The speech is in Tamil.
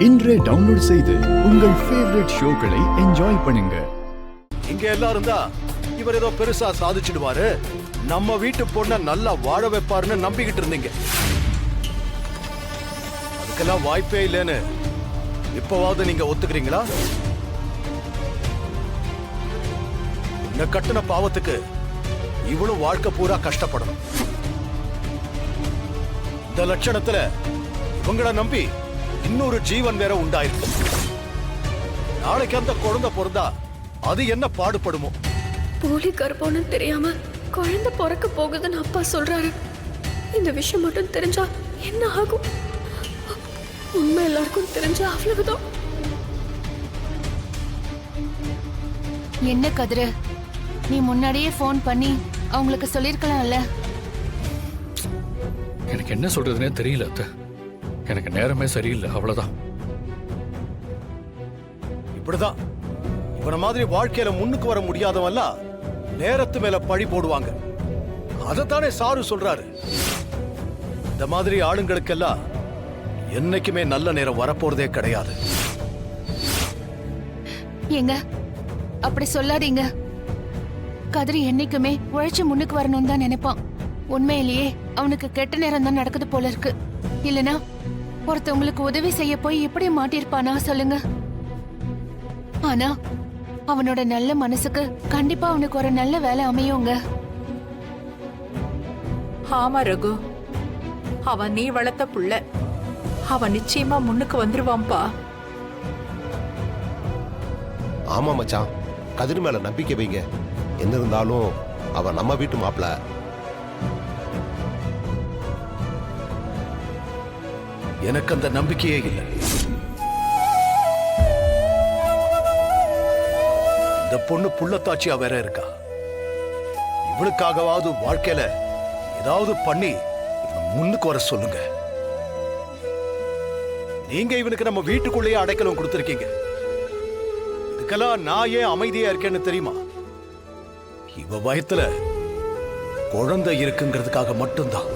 இன்றே டவுன்லோட் செய்து உங்கள் ஃபேவரட் ஷோக்களை என்ஜாய் பண்ணுங்க. இங்க எல்லாரும் தான் இவர் ஏதோ பெருசா சாதிச்சிடுவாரு, நம்ம வீட்டு பொண்ண நல்லா வாழ வைப்பாருன்னு நம்பிக்கிட்டு இருந்தீங்க. அதுக்கெல்லாம் வாய்ப்பே இல்லைன்னு இப்பவாவது நீங்க ஒத்துக்கிறீங்களா? இந்த கட்டின பாவத்துக்கு இவளும் வாழ்க்கை பூரா கஷ்டப்படணும். இந்த லட்சணத்துல இவங்களை நம்பி இன்னொரு ஜீவன் வேற உண்டாயிருக்கு. நாளைக்கு அந்த குழந்தை பிறந்தா அது என்ன பாடுபடுமோ? போலி கர்ப்பம்னு தெரியாம குழந்தை பிறக்க போகுதுன்னு அப்பா சொல்றாரு. இந்த விஷயம் மட்டும் தெரிஞ்சா என்ன ஆகும்? உண்மை எல்லாருக்கும் தெரிஞ்சா அவ்வளவுதான். என்ன கதிரு, நீ முன்னாடியே போன் பண்ணி அவங்களுக்கு சொல்லிருக்கலாம்ல. எனக்கு என்ன சொல்றதுனே தெரியல அத்தை. எனக்கு நேரமே சரியில்லை, அவ்வளவுதான். இப்படிதான் இவன மாதிரி வாழ்க்கையில முன்னுக்கு வர முடியாதவல்ல நேரத்து மேல பழி போடுவாங்க. அதத்தானே சாரு சொல்றாரு. இந்த மாதிரி ஆளுங்களுக்கெல்லாம் என்னைக்குமே நல்ல நேரம் வரப்போறதே கிடையாது. ஏங்க அப்படி சொல்லாதீங்க. கதிரி என்னைக்குமே உழைச்சு முன்னுக்கு வரணும்னு தான் நினைப்பான். உண்மையிலேயே அவனுக்கு கெட்ட நேரம் தான் நடக்குது போல இருக்கு. இல்லனா ஒருத்தவங்களுக்கு உதவி செய்ய போய் எப்படி மாட்டிருப்பானா சொல்லுங்க. ஆனா அவனோட நல்ல மனசுக்கு கண்டிப்பா அவனுக்கு ஒரு நல்ல வேலை அமையுங்க. ஆமா ரகு, அவன் நீ வளர்த்த புள்ள. அவன் நிச்சயமா முன்னுக்கு வந்துருவான்பா. ஆமா மச்சான், கதிர் மேல நம்பிக்கை வைங்க. என்ன இருந்தாலும் அவன் நம்ம வீட்டு மாப்பிள. எனக்கு அந்த நம்பிக்கையே இல்லை. இந்த பொண்ணு புள்ளத்தாச்சியா வேற இருக்கா. இவளுக்காகவாவது வாழ்க்கையில ஏதாவது பண்ணி முன்னுக்கு வர சொல்லுங்க. நீங்க இவனுக்கு நம்ம வீட்டுக்குள்ளேயே அடைக்கலம் கொடுத்திருக்கீங்க. இதுக்கெல்லாம் நான் ஏன் அமைதியா இருக்கேன்னு தெரியுமா? இவ வயத்துல குழந்தை இருக்குங்கிறதுக்காக மட்டும்தான்.